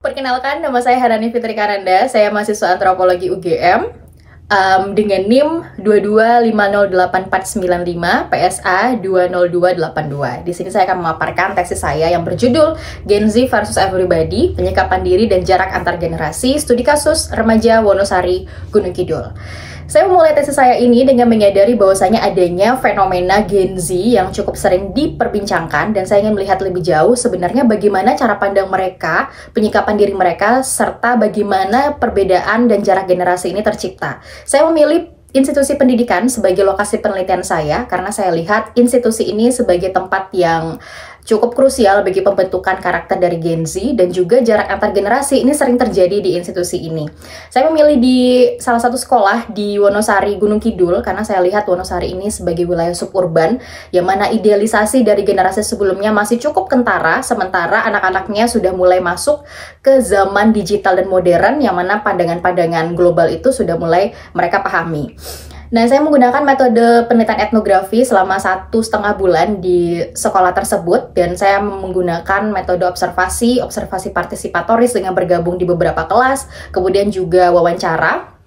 Perkenalkan, nama saya Harani Fitri Karanda. Saya mahasiswa antropologi UGM dengan NIM 2250845, PSA 20282. Di sini saya akan memaparkan tesis saya yang berjudul Gen Z versus Everybody, Penyikapan Diri dan Jarak Antar Generasi, Studi Kasus Remaja Wonosari, Gunung Kidul. Saya memulai tesis saya ini dengan menyadari bahwasanya adanya fenomena Gen Z yang cukup sering diperbincangkan, dan saya ingin melihat lebih jauh sebenarnya bagaimana cara pandang mereka, penyikapan diri mereka, serta bagaimana perbedaan dan jarak generasi ini tercipta. Saya memilih institusi pendidikan sebagai lokasi penelitian saya karena saya lihat institusi ini sebagai tempat yang cukup krusial bagi pembentukan karakter dari Gen Z, dan juga jarak antar generasi ini sering terjadi di institusi ini. Saya memilih di salah satu sekolah di Wonosari, Gunung Kidul, karena saya lihat Wonosari ini sebagai wilayah suburban yang mana idealisasi dari generasi sebelumnya masih cukup kentara, sementara anak-anaknya sudah mulai masuk ke zaman digital dan modern yang mana pandangan-pandangan global itu sudah mulai mereka pahami. Nah, saya menggunakan metode penelitian etnografi selama 1,5 bulan di sekolah tersebut, dan saya menggunakan metode observasi partisipatoris dengan bergabung di beberapa kelas, kemudian juga wawancara,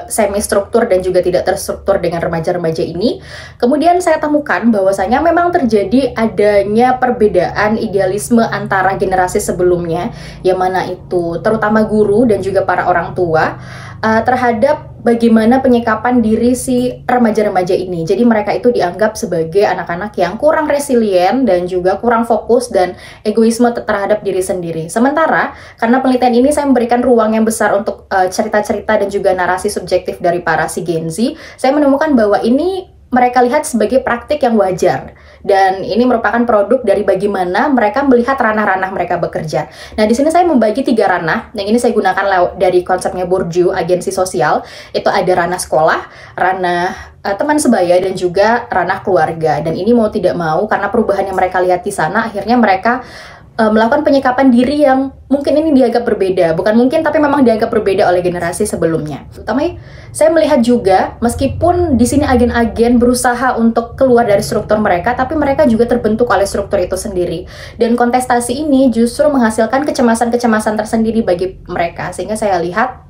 semi struktur dan juga tidak terstruktur dengan remaja-remaja ini. Kemudian saya temukan bahwasanya memang terjadi adanya perbedaan idealisme antara generasi sebelumnya, yang mana itu terutama guru dan juga para orang tua terhadap bagaimana penyikapan diri si remaja-remaja ini. Jadi mereka itu dianggap sebagai anak-anak yang kurang resilient dan juga kurang fokus dan egoisme terhadap diri sendiri. Sementara karena penelitian ini saya memberikan ruang yang besar untuk cerita-cerita dan juga narasi subjektif dari para si Gen Z, saya menemukan bahwa ini mereka lihat sebagai praktik yang wajar, dan ini merupakan produk dari bagaimana mereka melihat ranah-ranah mereka bekerja. Nah, di sini saya membagi 3 ranah. Yang ini saya gunakan dari konsepnya Bourdieu, agensi sosial. Itu ada ranah sekolah, ranah teman sebaya, dan juga ranah keluarga. Dan ini mau tidak mau, karena perubahan yang mereka lihat di sana, akhirnya mereka melakukan penyikapan diri yang mungkin ini dianggap berbeda, bukan mungkin tapi memang dianggap berbeda oleh generasi sebelumnya. Terutama saya melihat juga meskipun di sini agen-agen berusaha untuk keluar dari struktur mereka, tapi mereka juga terbentuk oleh struktur itu sendiri. Dan kontestasi ini justru menghasilkan kecemasan-kecemasan tersendiri bagi mereka, sehingga saya lihat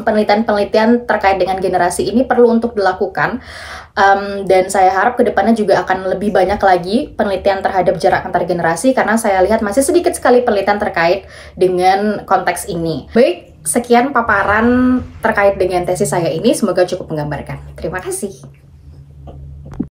penelitian-penelitian terkait dengan generasi ini perlu untuk dilakukan, dan saya harap kedepannya juga akan lebih banyak lagi penelitian terhadap jarak antar generasi, karena saya lihat masih sedikit sekali penelitian terkait dengan konteks ini. Baik, sekian paparan terkait dengan tesis saya ini, semoga cukup menggambarkan. Terima kasih.